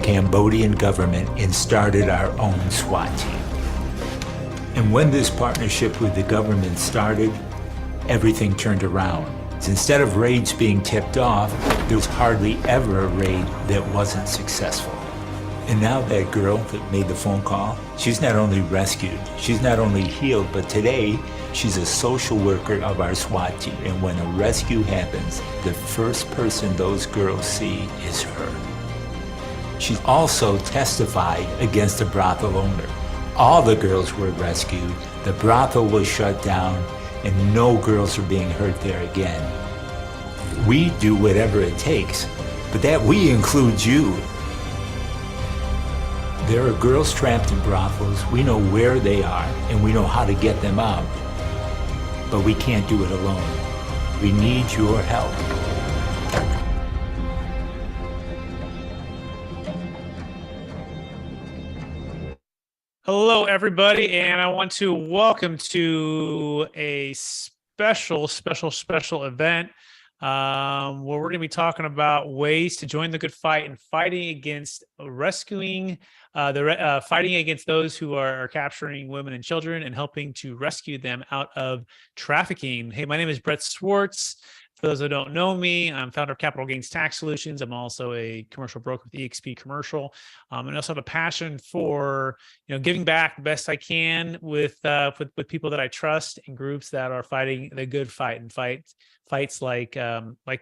Cambodian government and started our own SWAT team. And when this partnership with the government started, everything turned around. So instead of raids being tipped off, there was hardly ever a raid that wasn't successful. And now that girl that made the phone call, she's not only rescued, she's not only healed, but today she's a social worker of our SWAT team. And when a rescue happens, the first person those girls see is her. She also testified against the brothel owner. All the girls were rescued, the brothel was shut down, and no girls are being hurt there again. We do whatever it takes, but that we includes you. There are girls trapped in brothels. We know where they are, and we know how to get them out. But we can't do it alone. We need your help. Hello, everybody, and I want to welcome to a special event where we're going to be talking about ways to join the good fight and fighting against fighting against those who are capturing women and children and helping to rescue them out of trafficking. Hey, my name is Brett Swarts. For those who don't know me, I'm founder of Capital Gains Tax Solutions. I'm also a commercial broker with eXp Commercial, and I also have a passion for giving back the best I can with people that I trust and groups that are fighting the good fight and fights like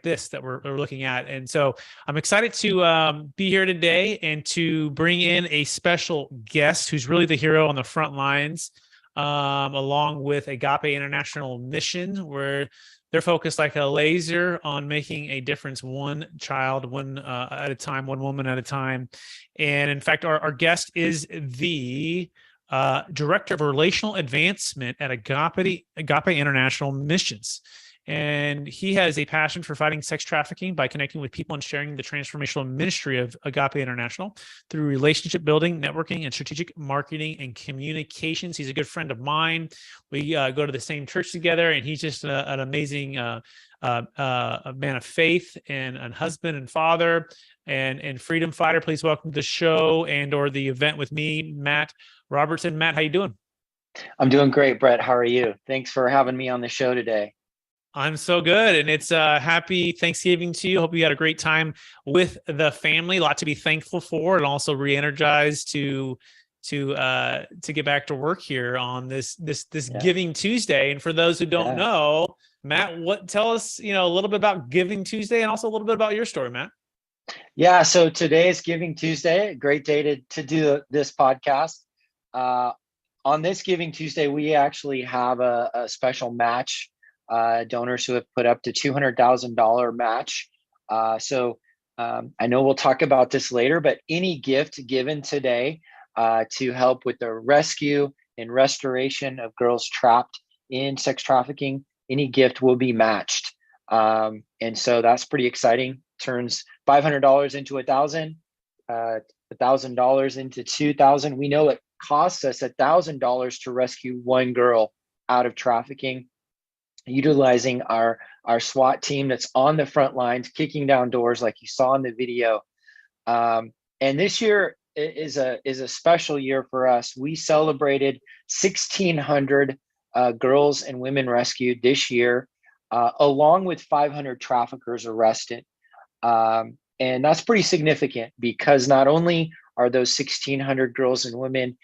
this that we're looking at. And so I'm excited to be here today and to bring in a special guest who's really the hero on the front lines, along with Agape International Mission, where they're focused like a laser on making a difference, one child, one at a time, one woman at a time. And in fact, our guest is the Director of Relational Advancement at Agape International Missions. And he has a passion for fighting sex trafficking by connecting with people and sharing the transformational ministry of Agape International through relationship building, networking, and strategic marketing and communications. He's a good friend of mine. We go to the same church together, and he's just an amazing a man of faith and husband and father and freedom fighter. Please welcome to the show or the event with me, Matt Robertson. Matt, how you doing? I'm doing great, Brett. How are you? Thanks for having me on the show today. I'm so good. And it's happy Thanksgiving to you. Hope you had a great time with the family. A lot to be thankful for, and also re-energized to get back to work here on this Giving Tuesday. And for those who don't know, Matt, tell us, a little bit about Giving Tuesday and also a little bit about your story, Matt. Yeah. So today is Giving Tuesday, a great day to do this podcast. On this Giving Tuesday, we actually have a special match. Donors who have put up to $200,000 match. So I know we'll talk about this later, but any gift given today to help with the rescue and restoration of girls trapped in sex trafficking, any gift will be matched. And so that's pretty exciting. Turns $500 into $1,000, $1,000 into $2,000. We know it costs us $1,000 to rescue one girl out of trafficking, utilizing our SWAT team that's on the front lines, kicking down doors like you saw in the video. And this year is a special year for us. We celebrated 1,600 girls and women rescued this year, along with 500 traffickers arrested. And that's pretty significant because not only are those 1,600 girls and women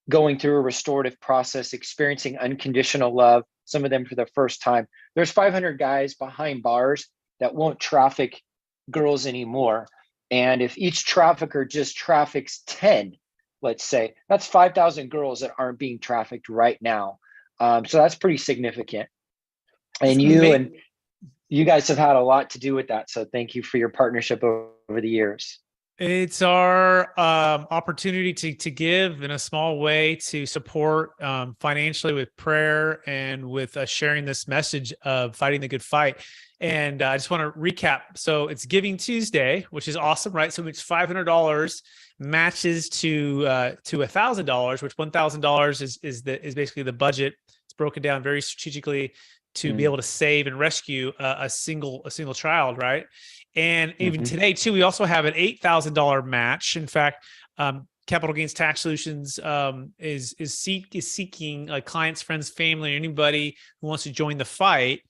going through a restorative process, experiencing unconditional love, some of them for the first time. There's 500 guys behind bars that won't traffic girls anymore. And if each trafficker just traffics 10, let's say, that's 5,000 girls that aren't being trafficked right now. So that's pretty significant. And you guys have had a lot to do with that. So thank you for your partnership over the years. It's our opportunity to give in a small way to support financially with prayer and with sharing this message of fighting the good fight. And I just want to recap. So it's Giving Tuesday, which is awesome, right? So it's $500 matches to $1,000, which $1,000 is basically the budget. It's broken down very strategically to be able to save and rescue a single child, right? And even today too, we also have an $8,000 match. In fact, Capital Gains Tax Solutions is seeking clients, friends, family, or anybody who wants to join the fight,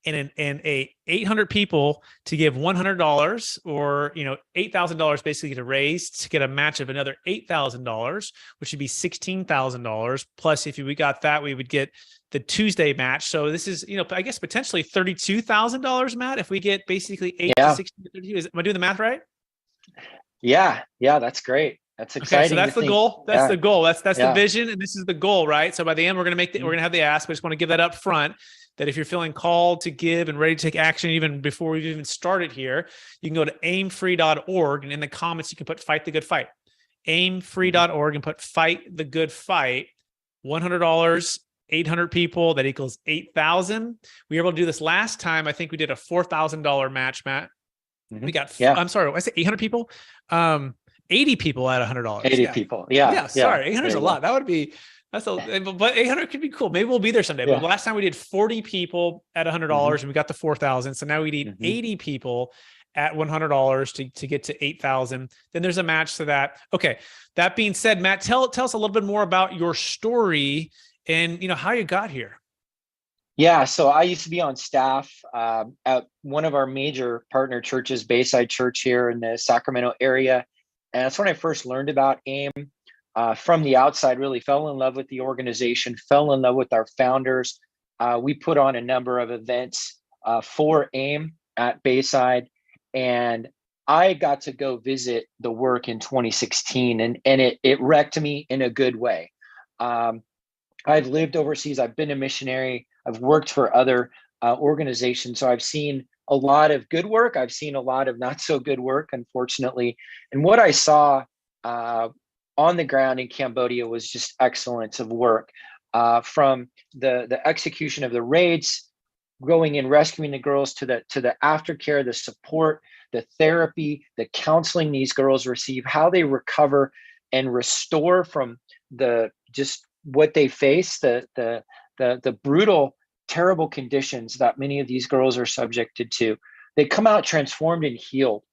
and 800 people to give $100, or $8,000 basically to raise to get a match of another $8,000, which would be $16,000. Plus, if we got that, we would get the Tuesday match. So this is, I guess potentially $32,000, Matt, if we get basically 8 to 16 to 32. Am I doing the math right? Yeah, that's great. That's exciting. Okay, so that's the goal. That's the goal. That's the vision, and this is the goal, right? So by the end, we're going to have the ask. But I just want to give that up front, that if you're feeling called to give and ready to take action, even before we've even started here, you can go to aimfree.org, and in the comments you can put "Fight the Good Fight." Aimfree.org and put "Fight the Good Fight." $100, 800 people, that equals 8,000. We were able to do this last time. I think we did a $4,000 match, Matt. We got. I'm sorry, I said 800 people. 80 people at $100. 80 people. Sorry. 800 is a lot. That would be, but 800 could be cool. Maybe we'll be there someday. But last time we did 40 people at $100 and we got to 4,000. So now we need 80 people at $100 to get to 8,000. Then there's a match to that. Okay. That being said, Matt, tell us a little bit more about your story and how you got here. Yeah. So I used to be on staff at one of our major partner churches, Bayside Church here in the Sacramento area. And that's when I first learned about AIM from the outside, really fell in love with the organization, fell in love with our founders. We put on a number of events for AIM at Bayside, and I got to go visit the work in 2016, and it wrecked me in a good way. I've lived overseas. I've been a missionary. I've worked for other organizations. So I've seen a lot of good work. I've seen a lot of not so good work, unfortunately. And what I saw on the ground in Cambodia was just excellence of work, from the execution of the raids, going and rescuing the girls, to the aftercare, the support, the therapy, the counseling these girls receive, how they recover and restore from just what they face, the brutal, terrible conditions that many of these girls are subjected to. They come out transformed and healed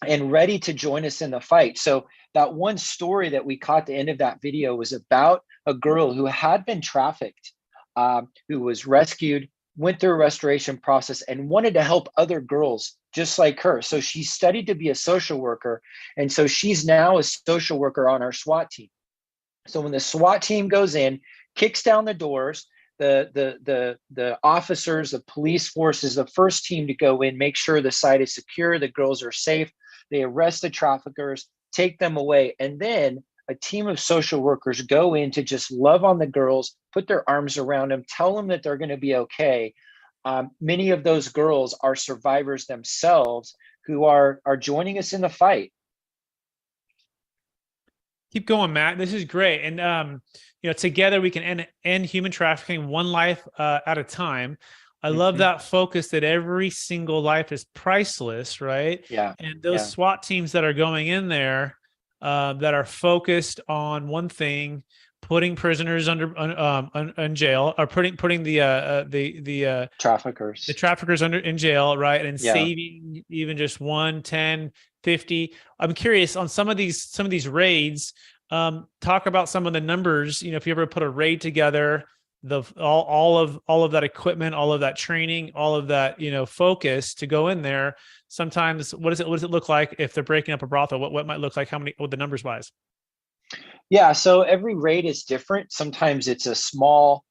and ready to join us in the fight. So that one story that we caught at the end of that video was about a girl who had been trafficked, who was rescued, went through a restoration process, and wanted to help other girls just like her. So she studied to be a social worker. And so she's now a social worker on our SWAT team. So when the SWAT team goes in, kicks down the doors, the officers, the police force is the first team to go in, make sure the site is secure, the girls are safe. They arrest the traffickers, take them away. And then a team of social workers go in to just love on the girls, put their arms around them, tell them that they're going to be okay. Many of those girls are survivors themselves who are joining us in the fight. Keep going, Matt. This is great. And, together we can end human trafficking one life at a time. I love that focus that every single life is priceless, right? Yeah. And those SWAT teams that are going in there that are focused on one thing, putting prisoners in jail, or putting the traffickers in jail, right? And saving even just 1, 10, 50. I'm curious on some of these raids. Talk about some of the numbers. If you ever put a raid together, all of that equipment, all of that training, all of that focus to go in there. Sometimes, what does it look like if they're breaking up a brothel? What might look like? What the numbers wise? Yeah, so every raid is different. Sometimes it's a small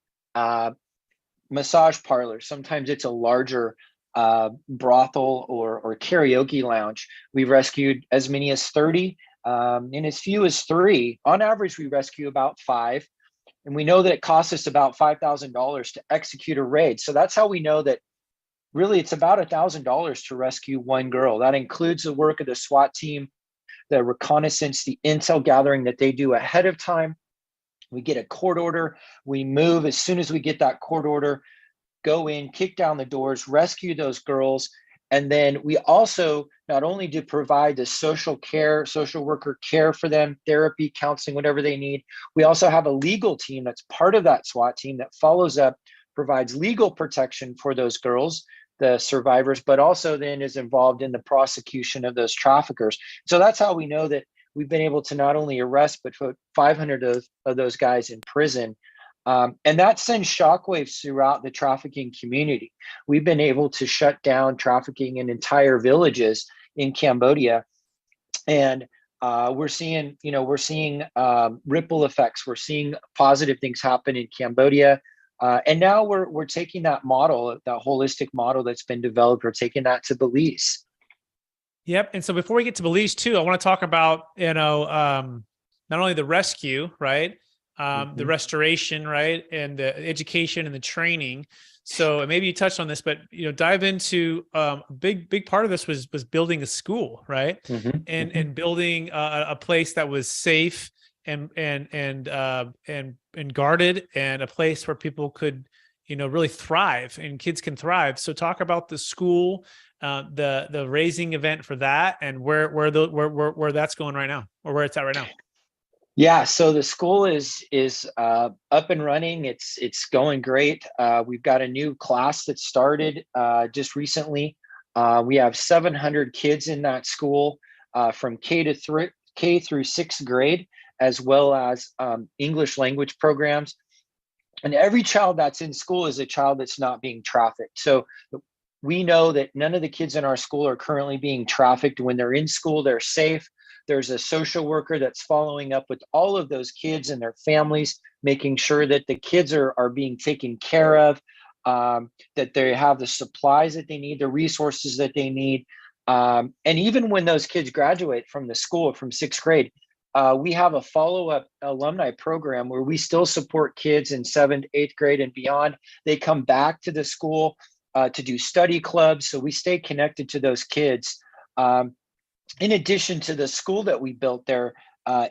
massage parlor. Sometimes it's a larger brothel or karaoke lounge. We've rescued as many as 30 and as few as 3. On average, we rescue about 5. And we know that it costs us about $5,000 to execute a raid. So that's how we know that really it's about $1,000 to rescue one girl. That includes the work of the SWAT team, the reconnaissance, the intel gathering that they do ahead of time. We get a court order. We move as soon as we get that court order, go in, kick down the doors, rescue those girls. And then we also not only do provide the social worker care for them, therapy, counseling, whatever they need. We also have a legal team that's part of that SWAT team that follows up provides legal protection for those girls, the survivors, but also then is involved in the prosecution of those traffickers. So that's how we know that we've been able to not only arrest, but put 500 of those guys in prison. And that sends shockwaves throughout the trafficking community. We've been able to shut down trafficking in entire villages in Cambodia. And we're seeing ripple effects. We're seeing positive things happen in Cambodia. And now we're taking that model, that holistic model that's been developed, we're taking that to Belize. Yep. And so before we get to Belize too, I want to talk about, not only the rescue, right? The restoration, right? And the education and the training. So maybe you touched on this, but, dive into big part of this was building a school, right? And building a place that was safe and guarded, and a place where people could, really thrive and kids can thrive. So talk about the school, the raising event for that, and where that's going right now, or where it's at right now. Yeah, so the school is up and running. It's going great. We've got a new class that started just recently. We have 700 kids in that school from K through sixth grade, as well as English language programs. And every child that's in school is a child that's not being trafficked. So we know that none of the kids in our school are currently being trafficked. When they're in school, they're safe. There's a social worker that's following up with all of those kids and their families, making sure that the kids are being taken care of, that they have the supplies that they need, the resources that they need. And even when those kids graduate from the school, from sixth grade, we have a follow-up alumni program where we still support kids in seventh, eighth grade and beyond. They come back to the school to do study clubs. So we stay connected to those kids. In addition to the school that we built there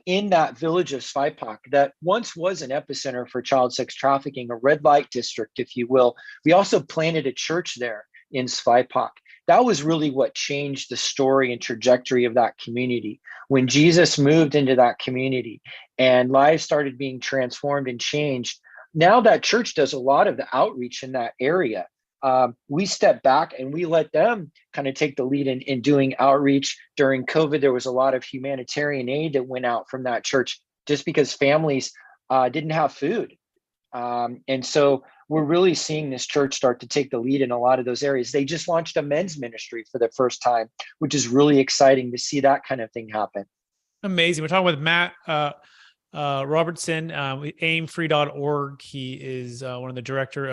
in that village of Svaipak, that once was an epicenter for child sex trafficking, a red light district, if you will, we also planted a church there in Svaipak. That was really what changed the story and trajectory of that community. When Jesus moved into that community and lives started being transformed and changed, now that church does a lot of the outreach in that area. We stepped back and we let them kind of take the lead in doing outreach. During COVID, there was a lot of humanitarian aid that went out from that church just because families didn't have food. And so we're really seeing this church start to take the lead in a lot of those areas. They just launched a men's ministry for the first time, which is really exciting to see that kind of thing happen. Amazing. We're talking with Matt Robertson, aimfree.org. He is one of the director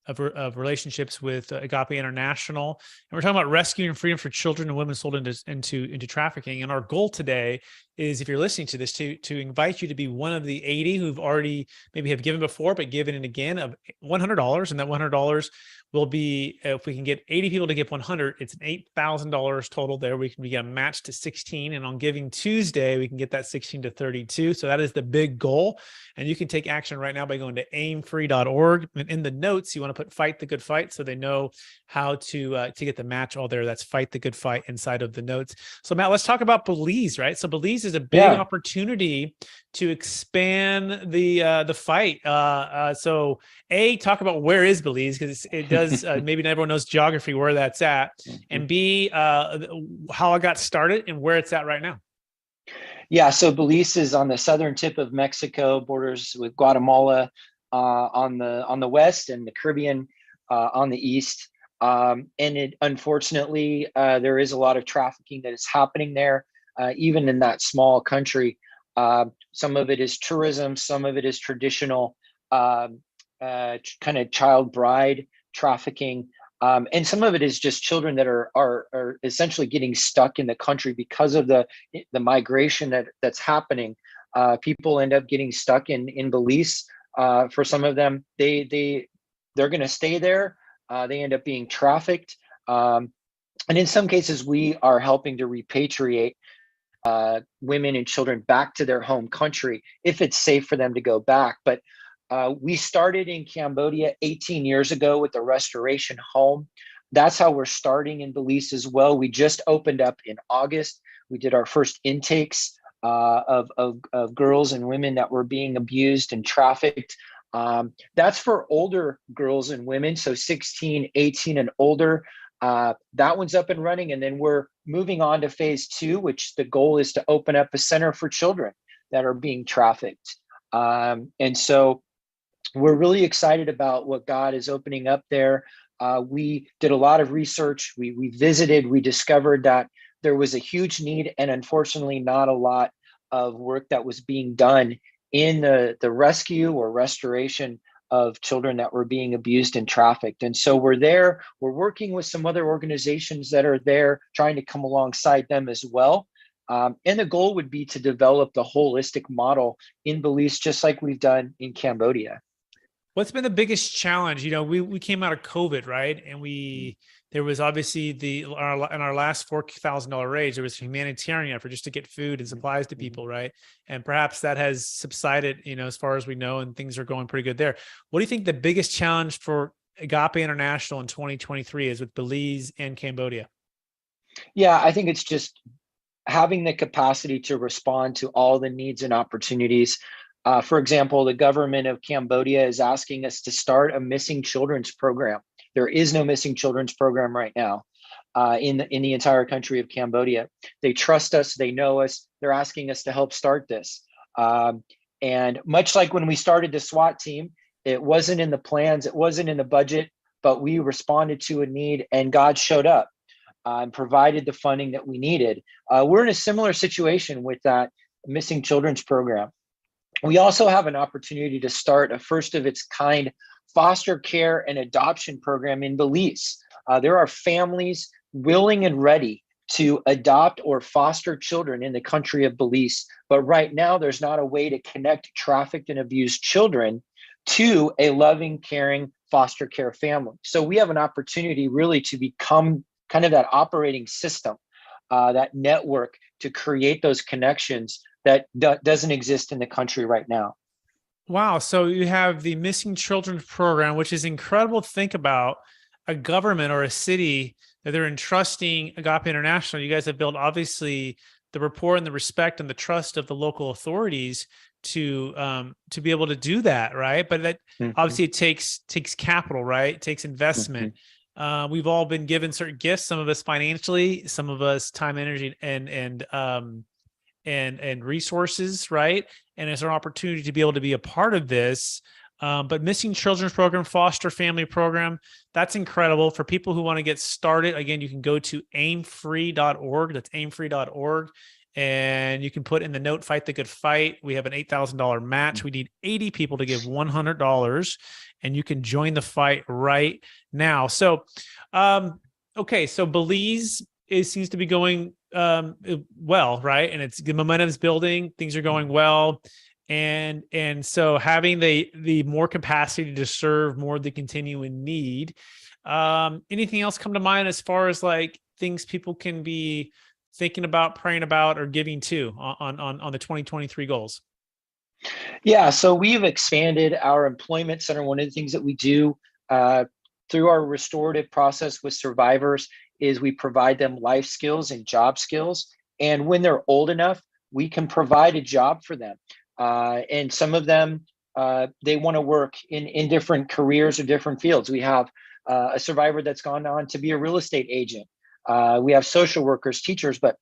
of relationships with Agape International. And we're talking about rescuing freedom for children and women sold into trafficking. And our goal today is, if you're listening to this, to invite you to be one of the 80 who've already maybe have given before, but given it again, of $100. And that $100 will be, if we can get 80 people to give 100, it's an $8,000 total there. We can get a match to 16. And on Giving Tuesday, we can get that 16 to 32. So that is the big goal. And you can take action right now by going to aimfree.org. And in the notes, you want to put Fight the Good Fight, so they know how to get the match all there. That's Fight the Good Fight inside of the notes. So Matt, let's talk about Belize, right? So Belize is a big opportunity to expand the fight. So talk about where is Belize, because it does, maybe not everyone knows geography where that's at, and B, how it got started and where it's at right now. Yeah, so Belize is on the southern tip of Mexico, borders with Guatemala on the west, and the Caribbean on the east. And unfortunately, there is a lot of trafficking that is happening there, even in that small country. Some of it is tourism, some of it is traditional kind of child bride trafficking, and some of it is just children that are essentially getting stuck in the country because of the migration that's happening. People end up getting stuck in Belize. For some of them, they're going to stay there. They end up being trafficked, and in some cases, we are helping to repatriate women and children back to their home country if it's safe for them to go back. But we started in Cambodia 18 years ago with the restoration home. That's how we're starting in Belize as well. We just opened up in August. We did our first intakes of girls and women that were being abused and trafficked. That's for older girls and women, so 16, 18 and older. That one's up and running, and then we're moving on to phase 2, which the goal is to open up a center for children that are being trafficked. And so we're really excited about what God is opening up there. We did a lot of research. We visited, we discovered that there was a huge need and unfortunately not a lot of work that was being done in the rescue or restoration of children that were being abused and trafficked. And so we're working with some other organizations that are there, trying to come alongside them as well. And the goal would be to develop the holistic model in Belize, just like we've done in Cambodia. What's been the biggest challenge? We came out of COVID, right? And there was obviously in our last $4,000 raise, there was a humanitarian effort just to get food and supplies to people, right? And perhaps that has subsided, as far as we know, and things are going pretty good there. What do you think the biggest challenge for Agape International in 2023 is with Belize and Cambodia? Yeah, I think it's just having the capacity to respond to all the needs and opportunities. For example, the government of Cambodia is asking us to start a missing children's program. There is no missing children's program right now in the entire country of Cambodia. They trust us, they know us, they're asking us to help start this. And much like when we started the SWAT team, it wasn't in the plans, it wasn't in the budget, but we responded to a need and God showed up and provided the funding that we needed. We're in a similar situation with that missing children's program. We also have an opportunity to start a first of its kind foster care and adoption program in Belize. There are families willing and ready to adopt or foster children in the country of Belize. But right now, there's not a way to connect trafficked and abused children to a loving, caring foster care family. So we have an opportunity really to become kind of that operating system, that network to create those connections that doesn't exist in the country right now. Wow. So you have the Missing Children's Program, which is incredible to think about a government or a city that they're entrusting Agape International. You guys have built, obviously, the rapport and the respect and the trust of the local authorities to be able to do that, right? But that obviously it takes capital, right? It takes investment. We've all been given certain gifts, some of us financially, some of us time, energy, and resources, right? And it's an opportunity to be able to be a part of this. But Missing Children's Program, Foster Family Program, that's incredible. For people who want to get started, again, you can go to aimfree.org. That's aimfree.org. And you can put in the note, fight the good fight. We have an $8,000 match. We need 80 people to give $100, and you can join the fight right now. So, okay. So Belize seems to be going well, right? And the momentum's building, things are going well. And so having the more capacity to serve more of the continuing need. Anything else come to mind as far as like things people can be thinking about, praying about, or giving to on the 2023 goals? Yeah, so we've expanded our employment center. One of the things that we do through our restorative process with survivors is we provide them life skills and job skills. And when they're old enough, we can provide a job for them. And some of them, they want to work in different careers or different fields. We have a survivor that's gone on to be a real estate agent. We have social workers, teachers, but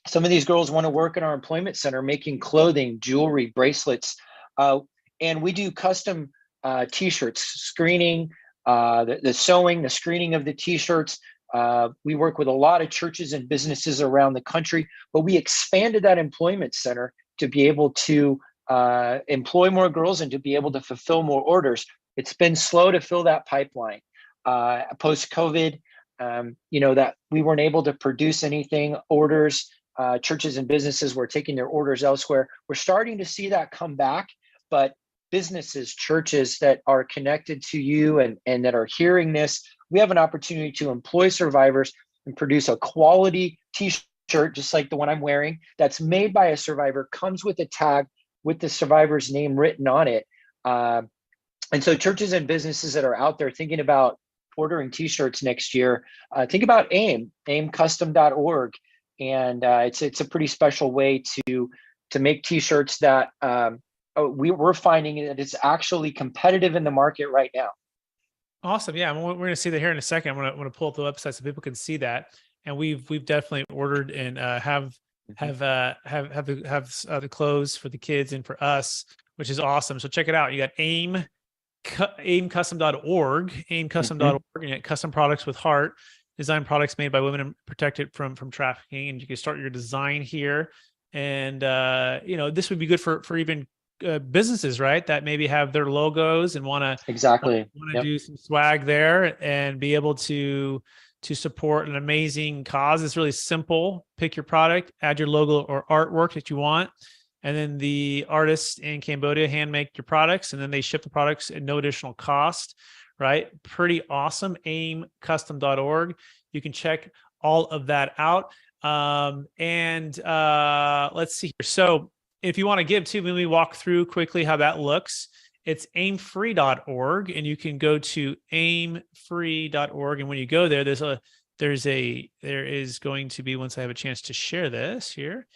some of these girls want to work in our employment center making clothing, jewelry, bracelets. And we do custom t-shirts, screening, the sewing, the screening of the t-shirts. We work with a lot of churches and businesses around the country, but we expanded that employment center to be able to employ more girls and to be able to fulfill more orders. It's been slow to fill that pipeline. Post-COVID, that we weren't able to produce anything, orders, churches and businesses were taking their orders elsewhere. We're starting to see that come back, but businesses, churches that are connected to you and that are hearing this, we have an opportunity to employ survivors and produce a quality t-shirt, just like the one I'm wearing, that's made by a survivor, comes with a tag with the survivor's name written on it. And so churches and businesses that are out there thinking about ordering t-shirts next year, think about aimcustom.org. And it's a pretty special way to make t-shirts that we're finding that it's actually competitive in the market right now. Awesome. Yeah, we're going to see that here in a second. I'm going to pull up the website so people can see that. And we've definitely ordered and have the clothes for the kids and for us, which is awesome. So check it out. You got aimcustom.org, aimcustom.org, and get custom products with heart, design products made by women and protected from trafficking. And you can start your design here. And this would be good for even businesses, right? That maybe have their logos and want to do some swag there and be able to support an amazing cause. It's really simple. Pick your product, add your logo or artwork that you want, and then the artists in Cambodia hand make your products, and then they ship the products at no additional cost, right? Pretty awesome. aimcustom.org. You can check all of that out. Let's see here. So if you want to give too, let me walk through quickly how that looks. It's aimfree.org, and you can go to aimfree.org. And when you go there, there is going to be, once I have a chance to share this here,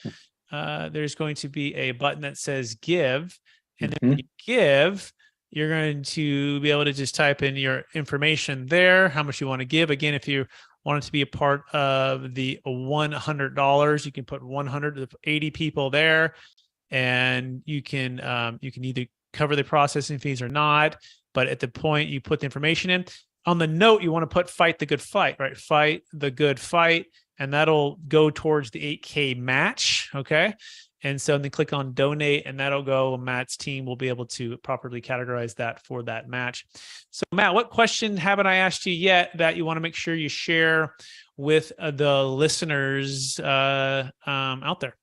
there's going to be a button that says give. And then when you give, you're going to be able to just type in your information there, how much you want to give. Again, if you wanted to be a part of the $100, you can put 180 people there. And you can either cover the processing fees or not. But at the point you put the information in, on the note, you want to put fight the good fight, right? Fight the good fight. And that'll go towards the 8K match. Okay. And so then click on donate, and that'll go. Matt's team will be able to properly categorize that for that match. So Matt, what question haven't I asked you yet that you want to make sure you share with the listeners out there?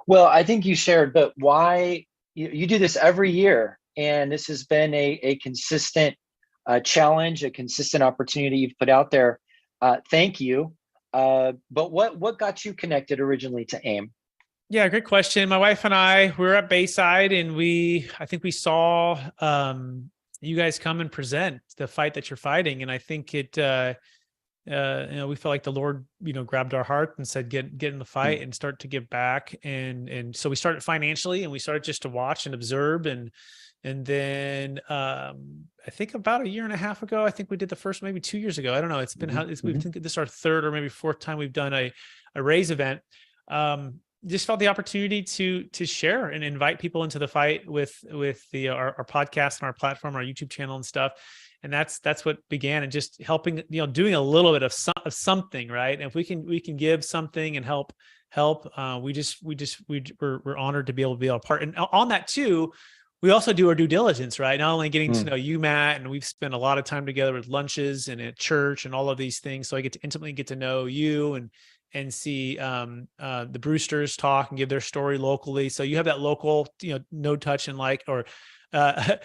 Well, I think you shared, but why you do this every year, and this has been a consistent challenge, a consistent opportunity you've put out there. Thank you. But what got you connected originally to AIM? Yeah, great question. My wife and I, we were at Bayside, and I think we saw you guys come and present the fight that you're fighting, and I think it. We felt like the Lord, grabbed our heart and said, get in the fight and start to give back. And so we started financially, and we started just to watch and observe. And then I think about a year and a half ago, I think we did the first, maybe 2 years ago. I don't know. It's been we think this is our third or maybe fourth time we've done a raise event. Just felt the opportunity to share and invite people into the fight with our podcast and our platform, our YouTube channel and stuff. And that's what began, and just helping, doing a little bit of something, right? And if we can give something and help, we're honored to be able to be a part. And on that too, we also do our due diligence, right? Not only getting to know you, Matt, and we've spent a lot of time together with lunches and at church and all of these things. So I get to intimately get to know you and see the Brewsters talk and give their story locally. So you have that local, no touch and like, or no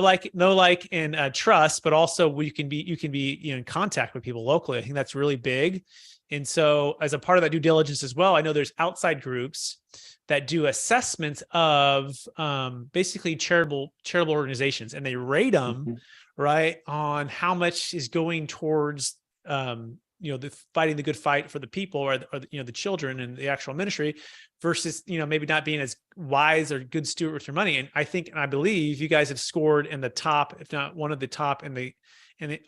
like and trust, but also you can be in contact with people locally. I think that's really big. And so as a part of that due diligence as well, I know there's outside groups that do assessments of basically charitable organizations, and they rate them right on how much is going towards the fighting the good fight for the people or the children and the actual ministry versus, maybe not being as wise or good steward with your money. And I think, and I believe you guys have scored in the top, if not one of the top in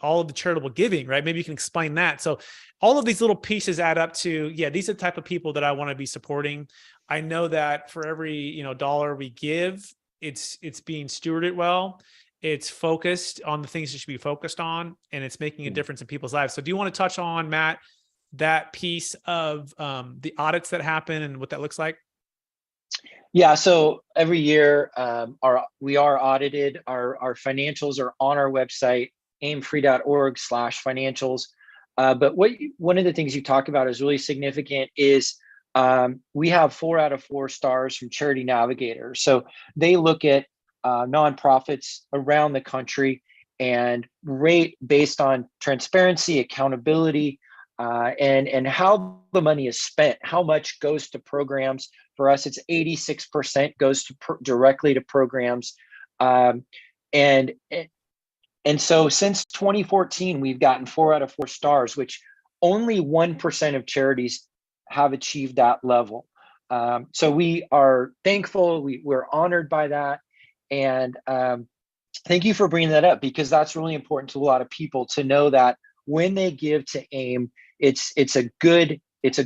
all of the charitable giving, right? Maybe you can explain that. So all of these little pieces add up to, these are the type of people that I want to be supporting. I know that for every, dollar we give, it's being stewarded well. It's focused on the things it should be focused on, and it's making a difference in people's lives. So do you want to touch on, Matt, that piece of the audits that happen and what that looks like? Yeah. So every year we are audited. Our financials are on our website, aimfree.org/financials. But one of the things you talk about is really significant is we have 4 out of 4 stars from Charity Navigator. So they look at nonprofits around the country and rate based on transparency, accountability, and how the money is spent, how much goes to programs. For us, it's 86% goes to directly to programs. And so since 2014, we've gotten 4 out of 4 stars, which only 1% of charities have achieved that level. So we are thankful. We're honored by that. And thank you for bringing that up, because that's really important to a lot of people to know that when they give to AIM, it's a good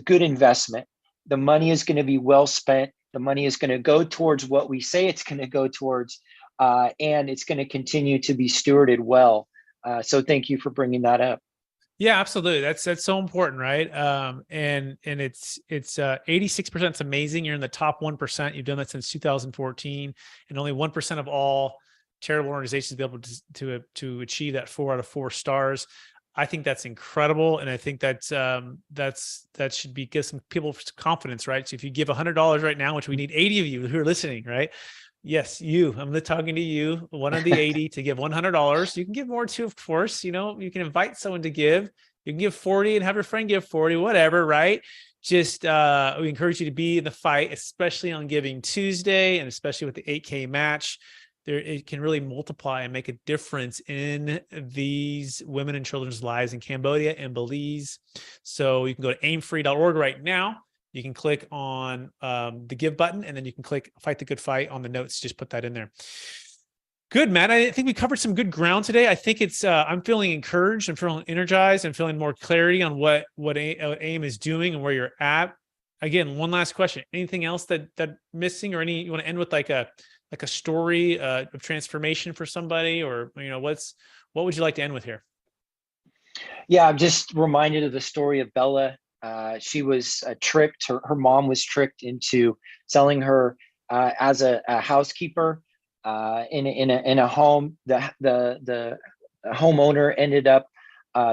investment. The money is going to be well spent. The money is going to go towards what we say it's going to go towards, and it's going to continue to be stewarded well. So thank you for bringing that up. Yeah, absolutely. That's so important, right? And it's 86%. It's amazing. You're in the top 1%. You've done that since 2014, and only 1% of all charitable organizations be able to achieve that 4 out of 4 stars. I think that's incredible, and I think that should give some people confidence, right? So if you give $100 right now, which we need 80 of you who are listening, right? Yes, you. I'm talking to you, one of the 80, to give $100. You can give more too, of course. You know, you can invite someone to give. You can give 40 and have your friend give 40, whatever, right? Just we encourage you to be in the fight, especially on Giving Tuesday, and especially with the 8K match. It can really multiply and make a difference in these women and children's lives in Cambodia and Belize. So you can go to aimfree.org right now. You can click on the give button, and then you can click Fight the Good Fight on the notes. Just put that in there. Good, Matt. I think we covered some good ground today. I think it's I'm feeling encouraged. I'm feeling energized. I'm feeling more clarity on what AIM is doing and where you're at. Again, one last question. Anything else that missing, or you want to end with like a story of transformation for somebody, or what would you like to end with here? Yeah, I'm just reminded of the story of Bella. She was tricked. Her mom was tricked into selling her as a housekeeper in a home. The homeowner ended up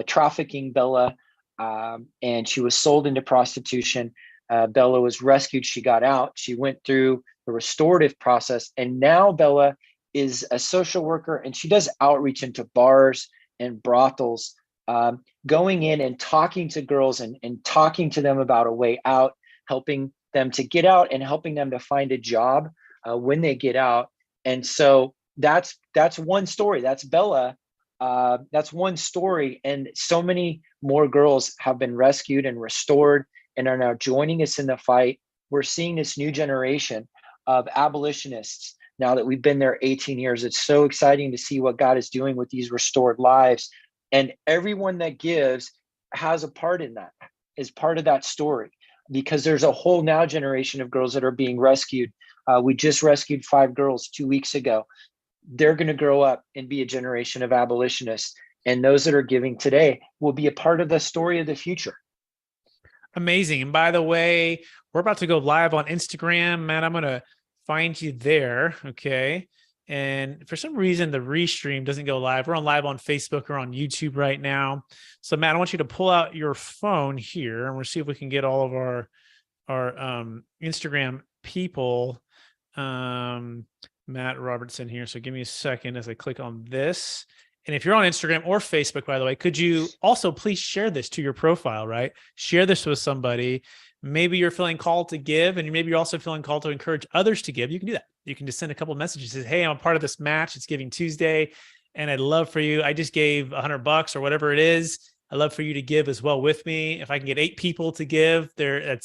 trafficking Bella, and she was sold into prostitution. Bella was rescued. She got out. She went through the restorative process, and now Bella is a social worker, and she does outreach into bars and brothels, going in and talking to girls and talking to them about a way out, helping them to get out and helping them to find a job when they get out. And so that's one story. That's Bella. That's one story. And so many more girls have been rescued and restored and are now joining us in the fight. We're seeing this new generation of abolitionists now that we've been there 18 years. It's so exciting to see what God is doing with these restored lives. And everyone that gives has a part in that, is part of that story, because there's a whole now generation of girls that are being rescued. We just rescued 5 girls 2 weeks ago. They're going to grow up and be a generation of abolitionists. And those that are giving today will be a part of the story of the future. Amazing. And by the way, we're about to go live on Instagram. Matt, I'm going to find you there. Okay. And for some reason, the restream doesn't go live. We're on live on Facebook or on YouTube right now. So Matt, I want you to pull out your phone here, and we'll see if we can get all of our Instagram people. Matt Robertson here. So give me a second as I click on this. And if you're on Instagram or Facebook, by the way, could you also please share this to your profile, right? Share this with somebody. Maybe you're feeling called to give, and maybe you're also feeling called to encourage others to give. You can do that. You can just send a couple of messages. Say, hey, I'm a part of this match. It's Giving Tuesday, and I'd love for you. I just gave $100 or whatever it is. I'd love for you to give as well with me. If I can get 8 people to give, they're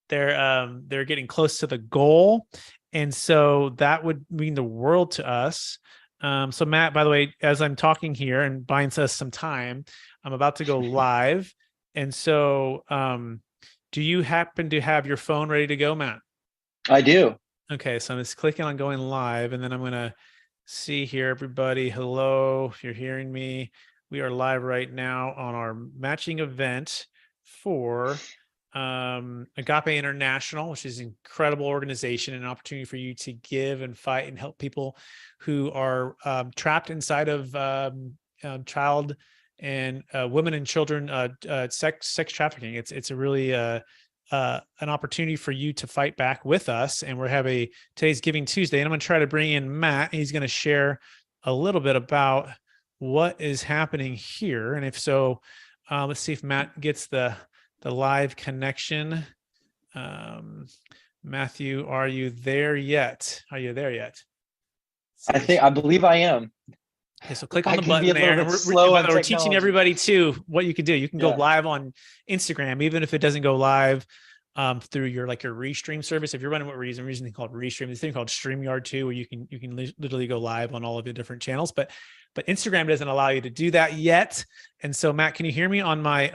getting close to the goal. And so that would mean the world to us. So Matt, by the way, as I'm talking here and buying us some time, I'm about to go live. And so, do you happen to have your phone ready to go, Matt? I do. Okay. So I'm just clicking on going live, and then I'm going to see here, everybody. Hello. If you're hearing me, we are live right now on our matching event for Agape International, which is an incredible organization, and an opportunity for you to give and fight and help people who are trapped inside of child and women and children sex trafficking. It's a really an opportunity for you to fight back with us. And we're having today's Giving Tuesday, and I'm going to try to bring in Matt. He's going to share a little bit about what is happening here, and if so, let's see if Matt gets the live connection. Matthew, are you there yet? I believe I am. Okay, so click on the button there. And we're teaching everybody too what you can do. You can go live on Instagram, even if it doesn't go live through your Restream service. If you're running what we're using something called Restream, this thing called StreamYard too, where you can literally go live on all of the different channels. But Instagram doesn't allow you to do that yet. And so, Matt, can you hear me on my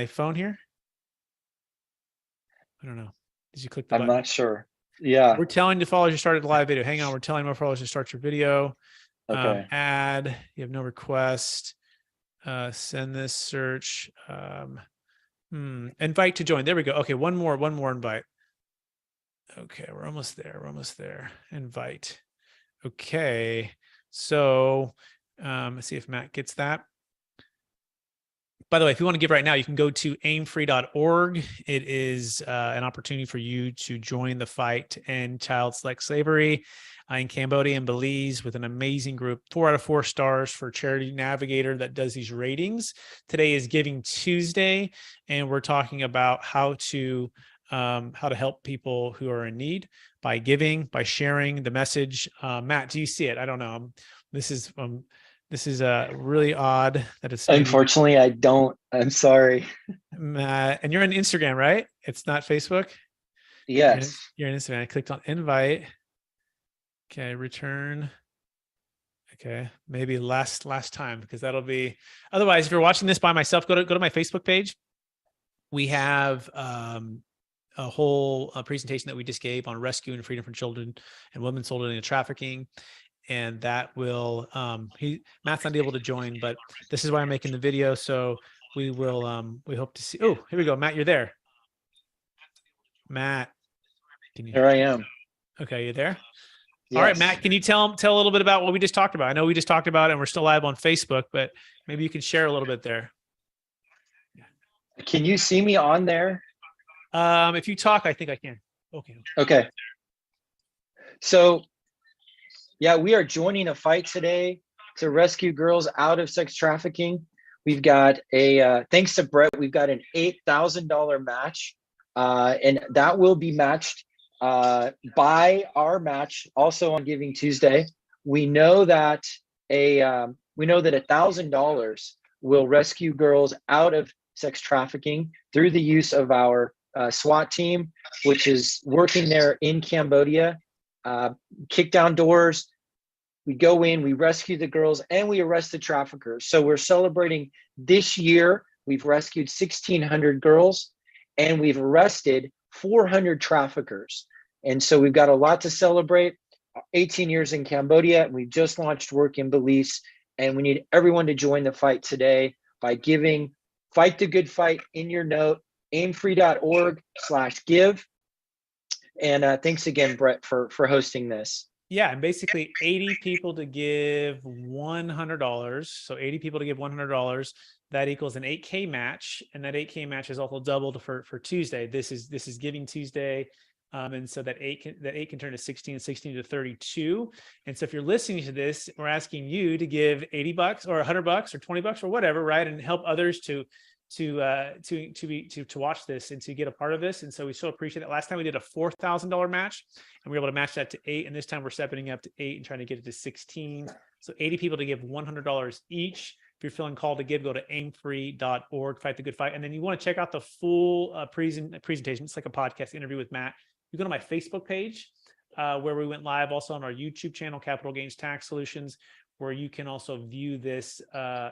phone here? I don't know. Did you click the I'm button? not sure. Yeah. We're telling the followers to start a live video. Hang on. We're telling more followers to start your video. Okay. Add. You have no request. Send this search. Invite to join. There we go. Okay, one more invite. Okay, we're almost there. Invite. Okay, so let's see if Matt gets that. By the way, if you want to give right now, you can go to aimfree.org. It is an opportunity for you to join the fight to end child sex slavery in Cambodia and Belize with an amazing group, 4 out of 4 stars for Charity Navigator that does these ratings. Today is Giving Tuesday, and we're talking about how to help people who are in need by giving, by sharing the message. Matt, do you see it? I don't know. This is really odd that it's. Unfortunately, I don't. I'm sorry. And you're on Instagram, right? It's not Facebook? Yes. You're on Instagram. I clicked on invite. Okay, return. Okay, maybe last time, because that'll be. Otherwise, if you're watching this by myself, go to my Facebook page. We have a whole presentation that we just gave on rescue and freedom from children and women sold into trafficking. And that will, Matt's not able to join, but this is why I'm making the video. So we will, we hope to see. Oh, here we go. Matt, you're there. Matt, Here I am. Okay, you there? Yes. All right, Matt, can you tell a little bit about what we just talked about? I know we just talked about it and we're still live on Facebook, but maybe you can share a little bit there. Can you see me on there? If you talk, I think I can. Okay. So, yeah, we are joining a fight today to rescue girls out of sex trafficking. We've got thanks to Brett, we've got an $8,000 match, and that will be matched by our match also on Giving Tuesday. We know that $1,000 will rescue girls out of sex trafficking through the use of our SWAT team, which is working there in Cambodia. Kick down doors. We go in, we rescue the girls, and we arrest the traffickers. So we're celebrating this year. We've rescued 1,600 girls, and we've arrested 400 traffickers. And so we've got a lot to celebrate. 18 years in Cambodia, and we've just launched work in Belize. And we need everyone to join the fight today by giving. Fight the good fight in your note, aimfree.org/give. And thanks again, Brett, for hosting this. Yeah, and basically 80 people to give $100. So 80 people to give $100. That equals an 8K match, and that 8K match is also doubled for Tuesday. This is Giving Tuesday, and so that eight can turn to 16, 16 to 32. And so if you're listening to this, we're asking you to give $80 or $100 or $20 or whatever, right, and help others to watch this and to get a part of this. And so we so appreciate that. Last time we did a $4,000 match, and we were able to match that to 8. And this time we're stepping up to 8 and trying to get it to 16. So 80 people to give $100 each. If you're feeling called to give, go to aimfree.org, fight the good fight. And then you want to check out the full presentation. It's like a podcast interview with Matt. You go to my Facebook page where we went live, also on our YouTube channel, Capital Gains Tax Solutions, where you can also view this,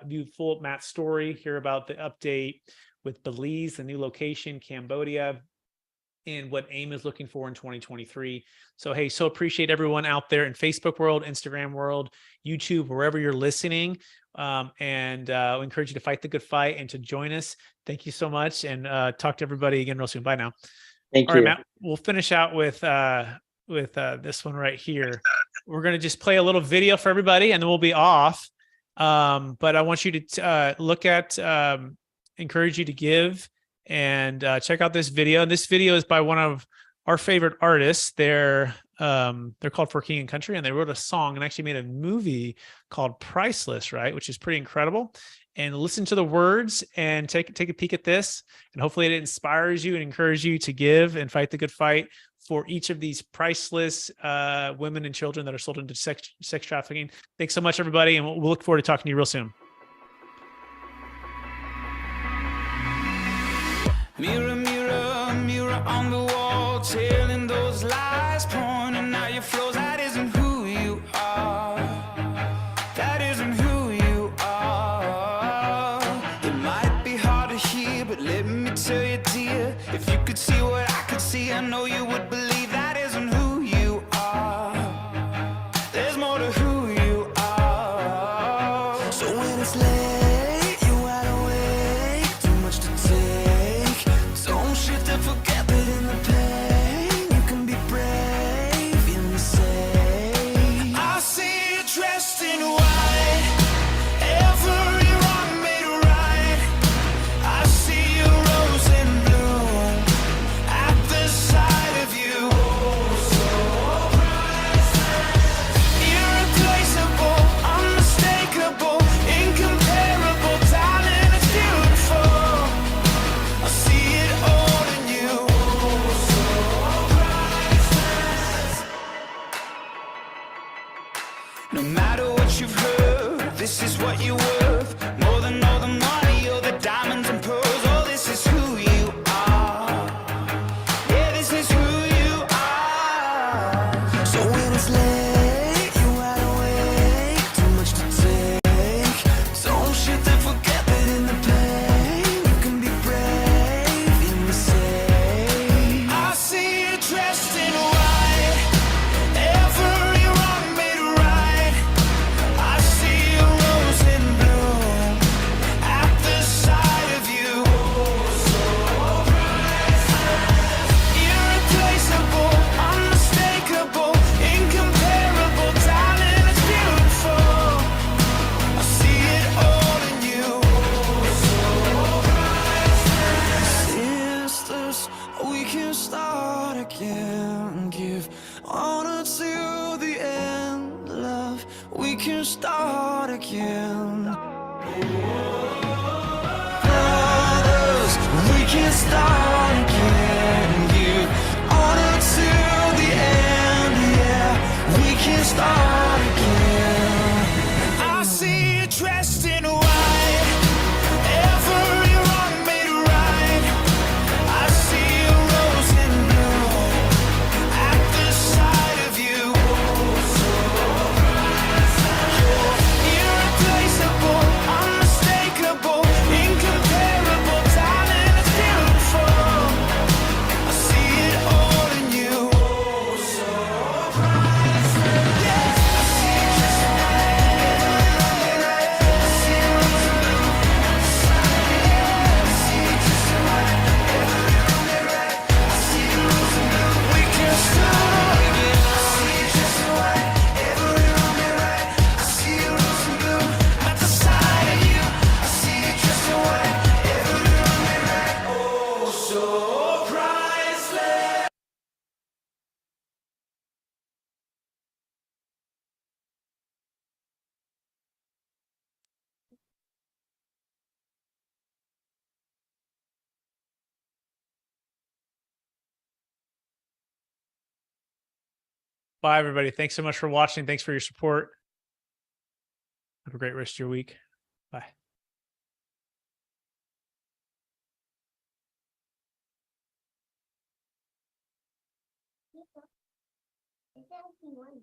view full Matt's story, hear about the update with Belize, the new location, Cambodia, and what AIM is looking for in 2023. So, hey, so appreciate everyone out there in Facebook world, Instagram world, YouTube, wherever you're listening. And we encourage you to fight the good fight and to join us. Thank you so much. And talk to everybody again real soon. Bye now. Thank you. All right, Matt, we'll finish out with this one right here. We're going to just play a little video for everybody and then we'll be off. But I want you to look at, encourage you to give and check out this video. And this video is by one of our favorite artists. They're called For King and Country, and they wrote a song and actually made a movie called Priceless, right? Which is pretty incredible. And listen to the words and take a peek at this. And hopefully it inspires you and encourages you to give and fight the good fight for each of these priceless women and children that are sold into sex trafficking. Thanks so much, everybody. And we'll look forward to talking to you real soon. Mirror, mirror, mirror on the wall, telling those lies, pointing out your flaws. That isn't who you are. That isn't who you are. It might be hard to hear, but let me tell you, dear, if you could see what I could see, I know you would believe that isn't who you are. There's more to who you are. So when it's late, you're wide awake, too much to take. Don't shift and forget that in the pain, you can be brave, you can say, I see you dressed in white, every wrong made right. I see you rose and bloom at the sight of you. So irreplaceable, unmistakable, incomparable, darling, it's beautiful. I see it all in you. No matter what you've heard, this is what you're worth. More than all the money or the diamonds and pearls. Oh, this is who you are. Yeah, this is who you are. So when it's late, you're wide awake, too much to take. Don't shift and forget that in the pain, you can be brave, you can say, I see you dressed in white, every wrong made right. I see you rose and bloom at the sight of you. So irreplaceable, unmistakable, incomparable, darling, it's beautiful. I see it all in you. Sisters, we can start again. Give honor to the end, love. We can start again. Brothers, we can start again. Give honor to the end, yeah. We can start again. I see you dressed in white, every wrong made right. I see you rose and bloom at the sight of you. Irreplaceable, unmistakable, incomparable, darling, it's beautiful. I see it all in you. Yeah, I see you just we can start again. I see you just white, every wrong made right. I see you rose and bloom at the sight of you. I see you just white, every wrong made right. Oh, so priceless. Bye, everybody. Thanks so much for watching. Thanks for your support. Have a great rest of your week. Bye. Exactly.